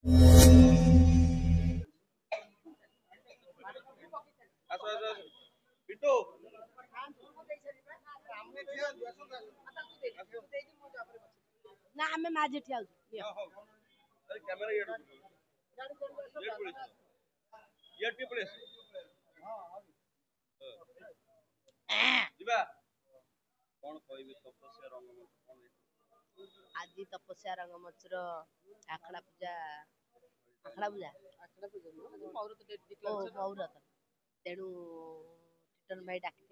ना हमें माझे ठिया आज तपस्या रंगमंचर आखड़ा पूजा पौरत तेणु टिटन भाई डाकी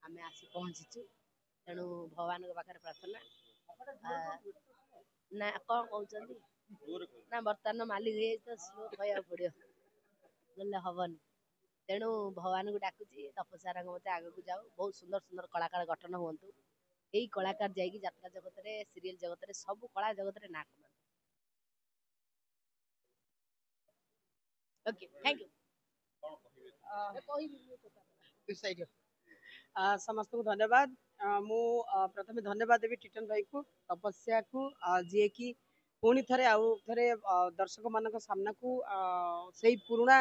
आम आसी पहुँचीचु तेणु भगवान पाखे प्रार्थना ना कौन कहते ना बर्तमान मालिक तो स्लो कहवा पड़ो बोले हबन तेणु भगवान को डाकुची तपस्या रंगमंच आग को जाओ बहुत सुंदर सुंदर कलाकार गठन हूँ यही कलाकार जाकि यात्रा जगत में सीरियल जगत में सब कला जगत में ना कमा ओके थैंक यू समस्त को धन्यवाद मु प्रथम धन्यवाद देवी टिटन भाई को तपस्या को जी की पुणी थे आउ थे दर्शक मान सामना को से पुराणा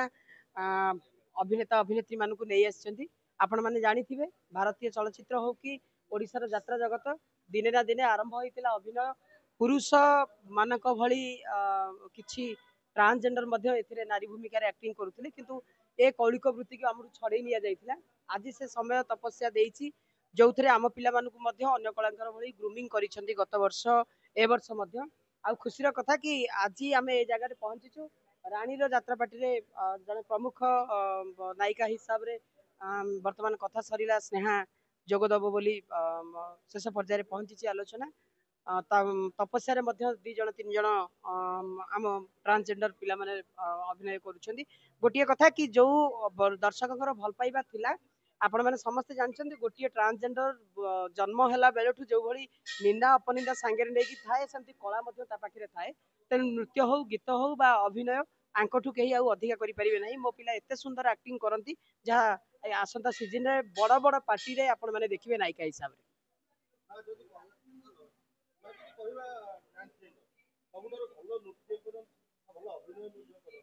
अभिनेता अभिनेत्री मान नहीं आसी आपण मैंने जानी थे भारतीय चलचित्र हो कि ओडिशार यात्रा जगत दिने ना दिने आरंभ होता अभिनय पुरुष मानक भली किछि ट्रांसजेंडर नारी भूमिका एक्टिंग करुले किंतु ए कौलिक वृत्ति को आम छड़े नि जाइथिला आज से समय तपस्या देइछि जो थे आम पिला अन्य कलाकार भली ग्रूमिंग करिसेंती गत वर्ष ए वर्ष आ खुशीर कथा कि आज आम ए जगह पहुंचीचु रानीर यात्रापाटी रे जन प्रमुख नायिका हिसाब रे वर्तमान कथा सरीला स्नेहा जोगदब बोली शेष पर्यायर पहुंची आलोचना तपस्या दी जन तीन जन आम ट्रांसजेंडर पिला माने अभिनय करुछंदी गोटिए कथा कि जो दर्शकଙ୍କର भल पाइबा थिला आपण माने समस्त जानछंदी गोटिए ट्रांसजेंडर जन्म हैला बेलठु जो भली निंदा अपनिंदा सांगेर नेकी थाए सेमती कला मध्ये ता पाखरे थाए तेन नृत्य हो गीत हो बा अभिनय आंकठू कहीं आउ अधिका करि परिबे नाही मो पिला एते सुंदर एक्टिंग करंती जहा आसंता सीजन रे बड़ बड़ पार्टी रे आपण माने देखिबे नायिका हिसाब रे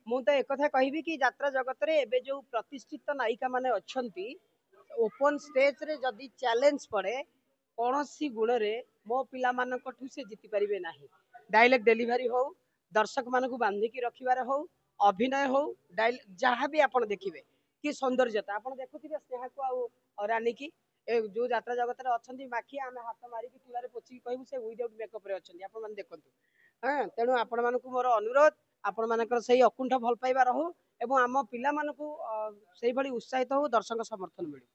मु तो एक कथा कहबी कि यात्रा जगत रे एबे जो प्रतिष्ठित नायिका माने अछंती ओपन स्टेज रे जदी चैलेंज पड़े कौन सी गुण रे मो पिला मानकठू से जीति परिबे नाही डायलॉग डिलीवरी हो दर्शक मान को बांधिकी रखिबार हो अभिनय हो जहाँ भी आपण देखिबे कि सौंदर्यता आपण देखुथिबे स्नेहा को आ रानी की जो यात्रा जगत रे अछंती माखी आमे हाथ मारी की तुलारे पोछि कहबू से विदाउट मेकअप रे अछंती आपण माने देखंतु हां तेनु आपण मानकू मोर अनुरोध आपण मानकर सही अकुंठ भल पाइबा रहू एवं आम पिला मानकू सही भली उत्साहित हो दर्शक समर्थन मिलू।